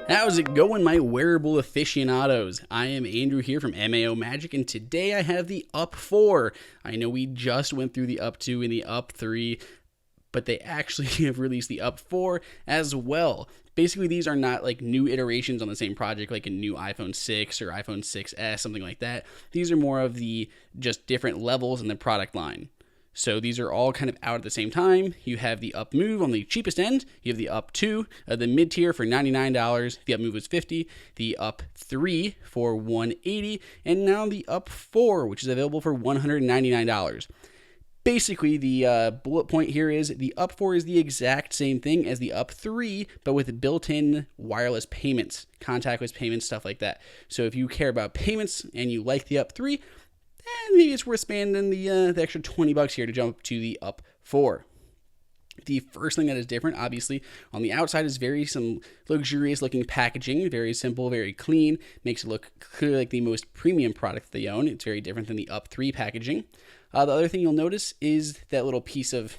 How's it going, my wearable aficionados? I am Andrew here from MAO Magic, and today I have the UP4. I know we just went through the UP2 and the UP3, but they actually have released the UP4 as well. Basically, these are not like new iterations on the same project, like a new iPhone 6 or iPhone 6S, something like that. These are more of the just different levels in the product line. So these are all kind of out at the same time. You have the Up Move on the cheapest end. You have the Up 2, the mid tier for $99. The Up Move was $50. The Up 3 for $180, and now the Up 4, which is available for $199. Basically, the bullet point here is the Up 4 is the exact same thing as the Up 3, but with built-in wireless payments, contactless payments, stuff like that. So if you care about payments and you like the Up 3, maybe it's worth spending the extra $20 here to jump to the Up 4. The first thing that is different, obviously, on the outside is some luxurious looking packaging, very simple, very clean, makes it look clearly like the most premium product they own. It's very different than the Up 3 packaging. The other thing you'll notice is that little piece of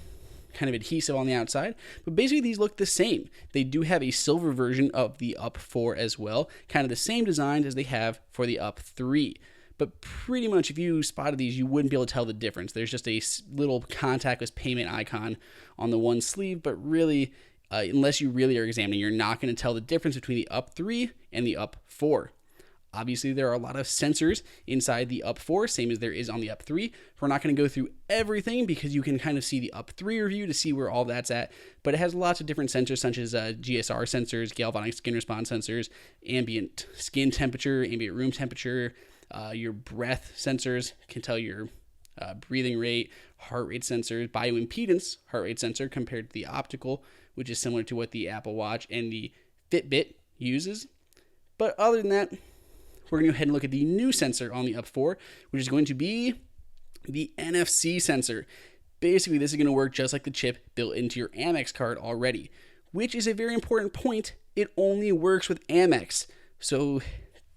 kind of adhesive on the outside, but basically these look the same. They do have a silver version of the Up 4 as well, kind of the same designs as they have for the Up 3. But pretty much if you spotted these, you wouldn't be able to tell the difference. There's just a little contactless payment icon on the one sleeve, but really, unless you really are examining, you're not going to tell the difference between the Up 3 and the Up 4. Obviously, there are a lot of sensors inside the Up 4, same as there is on the Up 3. We're not going to go through everything because you can kind of see the Up 3 review to see where all that's at, but it has lots of different sensors such as GSR sensors, galvanic skin response sensors, ambient skin temperature, ambient room temperature. Your breath sensors can tell your breathing rate, heart rate sensors, bioimpedance heart rate sensor compared to the optical, which is similar to what the Apple Watch and the Fitbit uses. But other than that, we're going to go ahead and look at the new sensor on the Up 4, which is going to be the NFC sensor. Basically, this is going to work just like the chip built into your Amex card already, which is a very important point. It only works with Amex. So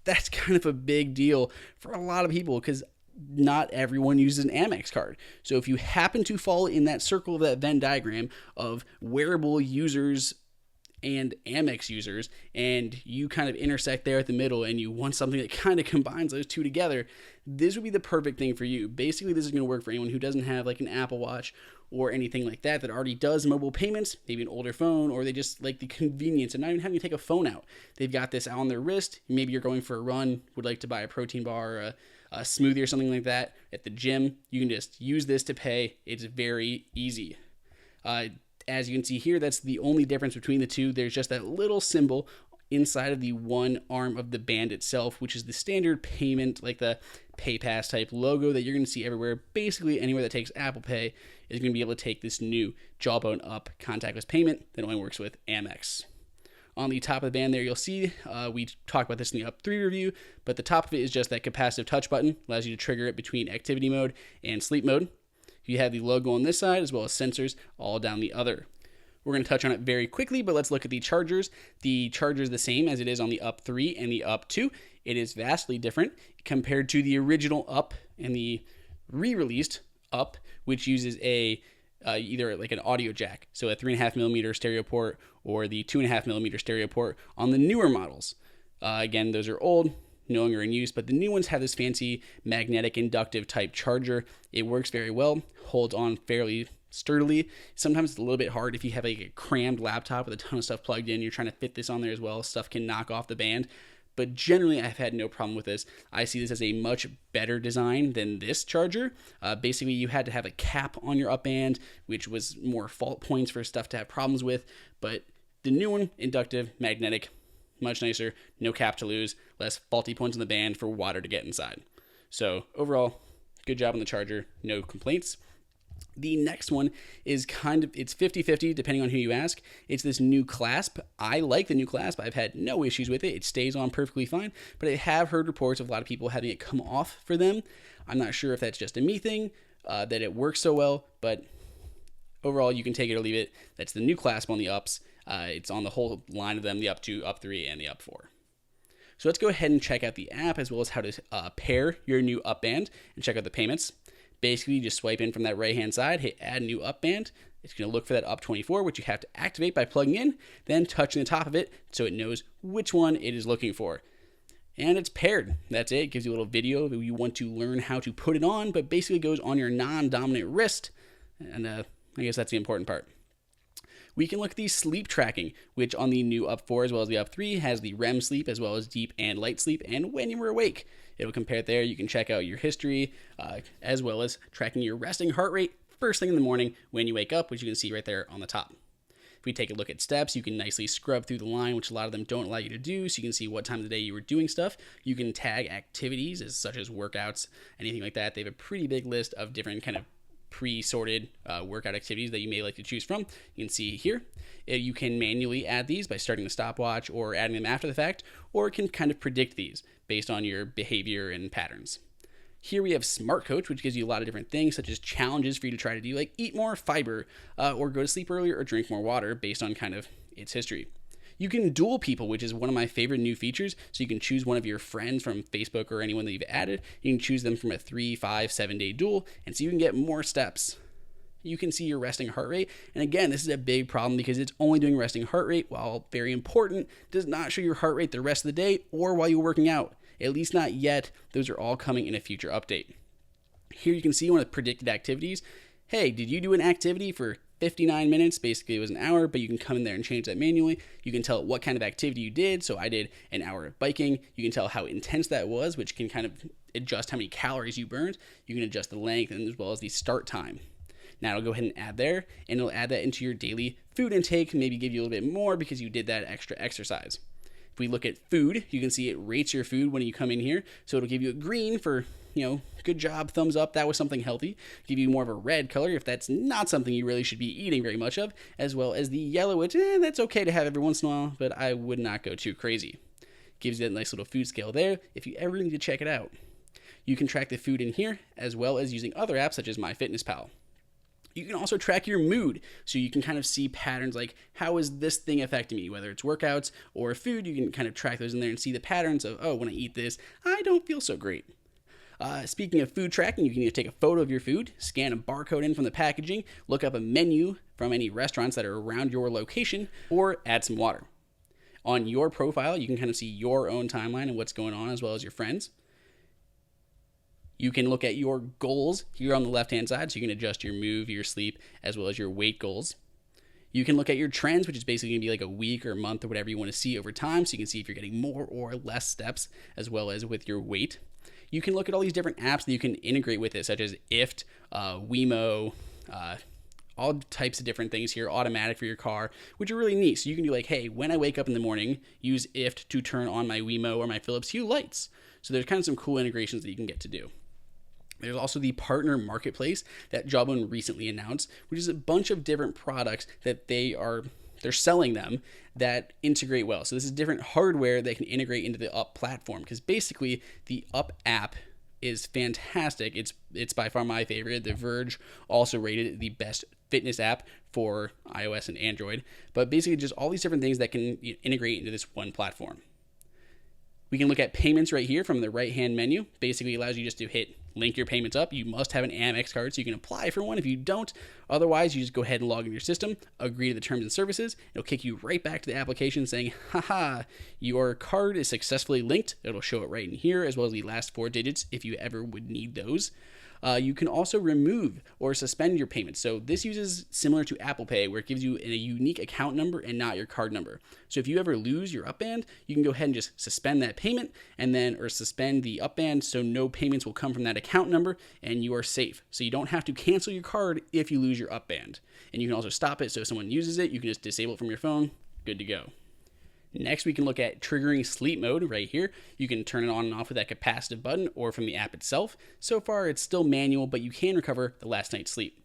that's kind of a big deal for a lot of people because not everyone uses an Amex card. So if you happen to fall in that circle of that Venn diagram of wearable users and Amex users, and you kind of intersect there at the middle and you want something that kind of combines those two together, this would be the perfect thing for you. Basically, this is going to work for anyone who doesn't have like an Apple Watch or anything like that already does mobile payments, maybe an older phone, or they just like the convenience of not even having to take a phone out. They've got this on their wrist. Maybe you're going for a run, would like to buy a protein bar or a smoothie or something like that at the gym. You can just use this to pay. It's very easy. As you can see here, that's the only difference between the two. There's just that little symbol inside of the one arm of the band itself, which is the standard payment, like the PayPass type logo that you're going to see everywhere. Basically, anywhere that takes Apple Pay is going to be able to take this new Jawbone Up contactless payment that only works with Amex. On the top of the band there, you'll see, we talked about this in the Up 3 review, but the top of it is just that capacitive touch button. Allows you to trigger it between activity mode and sleep mode. You have the logo on this side as well as sensors all down the other. We're going to touch on it very quickly, but let's look at the chargers. The charger is the same as it is on the Up 3 and the Up 2. It is vastly different compared to the original Up and the re-released Up, which uses either like an audio jack, so a 3.5mm stereo port or the 2.5mm stereo port on the newer models. Again, those are old, no longer in use, but the new ones have this fancy magnetic inductive type charger. It works very well, holds on fairly sturdily. Sometimes it's a little bit hard if you have like a crammed laptop with a ton of stuff plugged in. You're trying to fit this on there as well. Stuff can knock off the band. But generally, I've had no problem with this. I see this as a much better design than this charger. Basically, you had to have a cap on your up band, which was more fault points for stuff to have problems with. But the new one, inductive, magnetic, much nicer, no cap to lose, less faulty points on the band for water to get inside. So overall, good job on the charger, no complaints. The next one is it's 50-50 depending on who you ask. It's this new Clasp. I like the new Clasp. I've had no issues with it. It stays on perfectly fine, but I have heard reports of a lot of people having it come off for them. I'm not sure if that's just a me thing, that it works so well, but overall you can take it or leave it. That's the new Clasp on the Ups. It's on the whole line of them, the Up 2, Up 3, and the Up 4. So let's go ahead and check out the app as well as how to pair your new Up band and check out the payments. Basically, you just swipe in from that right-hand side, hit Add New Up Band. It's going to look for that up 24, which you have to activate by plugging in, then touching the top of it so it knows which one it is looking for. And it's paired. That's it. It gives you a little video if you want to learn how to put it on, but basically goes on your non-dominant wrist. And I guess that's the important part. We can look at the sleep tracking, which on the new UP4 as well as the UP3 has the REM sleep as well as deep and light sleep and when you were awake. It'll compare it there. You can check out your history as well as tracking your resting heart rate first thing in the morning when you wake up, which you can see right there on the top. If we take a look at steps, you can nicely scrub through the line, which a lot of them don't allow you to do, so you can see what time of the day you were doing stuff. You can tag activities such as workouts, anything like that. They have a pretty big list of different kind of pre-sorted workout activities that you may like to choose from. You can see here. You can manually add these by starting the stopwatch or adding them after the fact, or it can kind of predict these based on your behavior and patterns. Here we have Smart Coach, which gives you a lot of different things, such as challenges for you to try to do, like eat more fiber, or go to sleep earlier, or drink more water, based on kind of its history. You can duel people, which is one of my favorite new features. So you can choose one of your friends from Facebook or anyone that you've added. You can choose them from a 3, 5, 7-day duel, and so you can get more steps. You can see your resting heart rate. And again, this is a big problem because it's only doing resting heart rate, while very important, does not show your heart rate the rest of the day or while you're working out. At least not yet. Those are all coming in a future update. Here you can see one of the predicted activities. Hey, did you do an activity for 59 minutes? Basically, it was an hour, but you can come in there and change that manually. You can tell it what kind of activity you did. So I did an hour of biking. You can tell how intense that was, which can kind of adjust how many calories you burned. You can adjust the length and as well as the start time. Now it'll go ahead and add there, and it'll add that into your daily food intake, maybe give you a little bit more because you did that extra exercise. If we look at food, you can see it rates your food when you come in here. So it'll give you a green for, good job, thumbs up, that was something healthy. Give you more of a red color if that's not something you really should be eating very much of, as well as the yellow, which that's okay to have every once in a while, but I would not go too crazy. Gives you that nice little food scale there if you ever need to check it out. You can track the food in here, as well as using other apps such as MyFitnessPal. You can also track your mood, so you can kind of see patterns like, how is this thing affecting me? Whether it's workouts or food, you can kind of track those in there and see the patterns of, oh, when I eat this, I don't feel so great. Speaking of food tracking, you can either take a photo of your food, scan a barcode in from the packaging, look up a menu from any restaurants that are around your location, or add some water. On your profile, you can kind of see your own timeline and what's going on, as well as your friends. You can look at your goals here on the left-hand side, so you can adjust your move, your sleep, as well as your weight goals. You can look at your trends, which is basically going to be like a week or a month or whatever you want to see over time, so you can see if you're getting more or less steps, as well as with your weight. You can look at all these different apps that you can integrate with it, such as IFT, Wemo, all types of different things here, automatic for your car, which are really neat. So you can do like, hey, when I wake up in the morning, use IFT to turn on my Wemo or my Philips Hue lights. So there's kind of some cool integrations that you can get to do. There's also the partner marketplace that Jawbone recently announced, which is a bunch of different products that they're selling them that integrate well. So this is different hardware that can integrate into the UP platform, because basically the UP app is fantastic. It's by far my favorite. The Verge also rated it the best fitness app for iOS and Android, but basically just all these different things that can integrate into this one platform. We can look at payments right here from the right-hand menu. Basically allows you just to link your payments up. You must have an Amex card, so you can apply for one if you don't. Otherwise, you just go ahead and log into your system, agree to the terms and services. It'll kick you right back to the application saying, haha, your card is successfully linked. It'll show it right in here, as well as the last 4 digits if you ever would need those. You can also remove or suspend your payments. So this uses similar to Apple Pay, where it gives you a unique account number and not your card number. So if you ever lose your UP band, you can go ahead and just suspend that payment or suspend the UP band, so no payments will come from that account number and you are safe. So you don't have to cancel your card if you lose your UP band. And you can also stop it, so if someone uses it, you can just disable it from your phone. Good to go. Next, we can look at triggering sleep mode right here. You can turn it on and off with that capacitive button or from the app itself. So far, it's still manual, but you can recover the last night's sleep.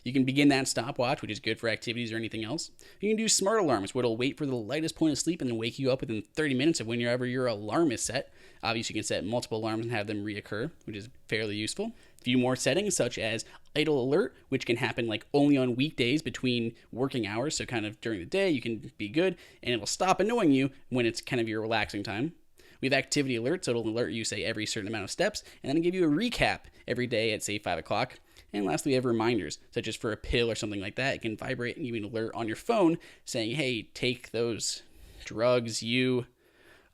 You can begin that stopwatch, which is good for activities or anything else. You can do smart alarms, where it'll wait for the lightest point of sleep and then wake you up within 30 minutes of whenever your alarm is set. Obviously, you can set multiple alarms and have them reoccur, which is fairly useful. A few more settings, such as idle alert, which can happen like only on weekdays between working hours. So kind of during the day, you can be good, and it'll stop annoying you when it's kind of your relaxing time. We have activity alert, so it'll alert you, say, every certain amount of steps, and then it'll give you a recap every day at, say, 5 o'clock. And lastly, we have reminders, such as for a pill or something like that. It can vibrate and give you an alert on your phone saying, hey, take those drugs, you.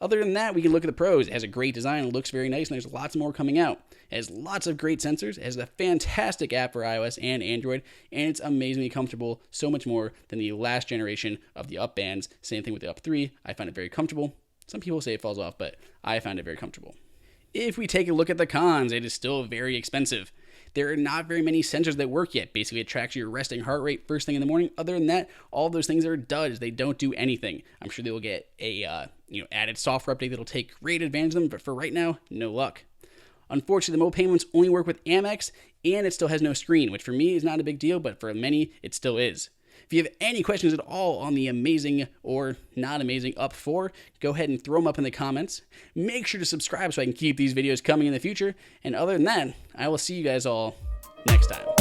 Other than that, we can look at the pros. It has a great design, it looks very nice, and there's lots more coming out. It has lots of great sensors, it has a fantastic app for iOS and Android, and it's amazingly comfortable, so much more than the last generation of the Up bands. Same thing with the Up 3. I find it very comfortable. Some people say it falls off, but I find it very comfortable. If we take a look at the cons, it is still very expensive. There are not very many sensors that work yet. Basically, it tracks your resting heart rate first thing in the morning. Other than that, all of those things are duds. They don't do anything. I'm sure they will get a added software update that'll take great advantage of them, but for right now, no luck. Unfortunately, the mobile payments only work with Amex, and it still has no screen, which for me is not a big deal, but for many, it still is. If you have any questions at all on the amazing or not amazing Up 4, go ahead and throw them up in the comments. Make sure to subscribe so I can keep these videos coming in the future. And other than that, I will see you guys all next time.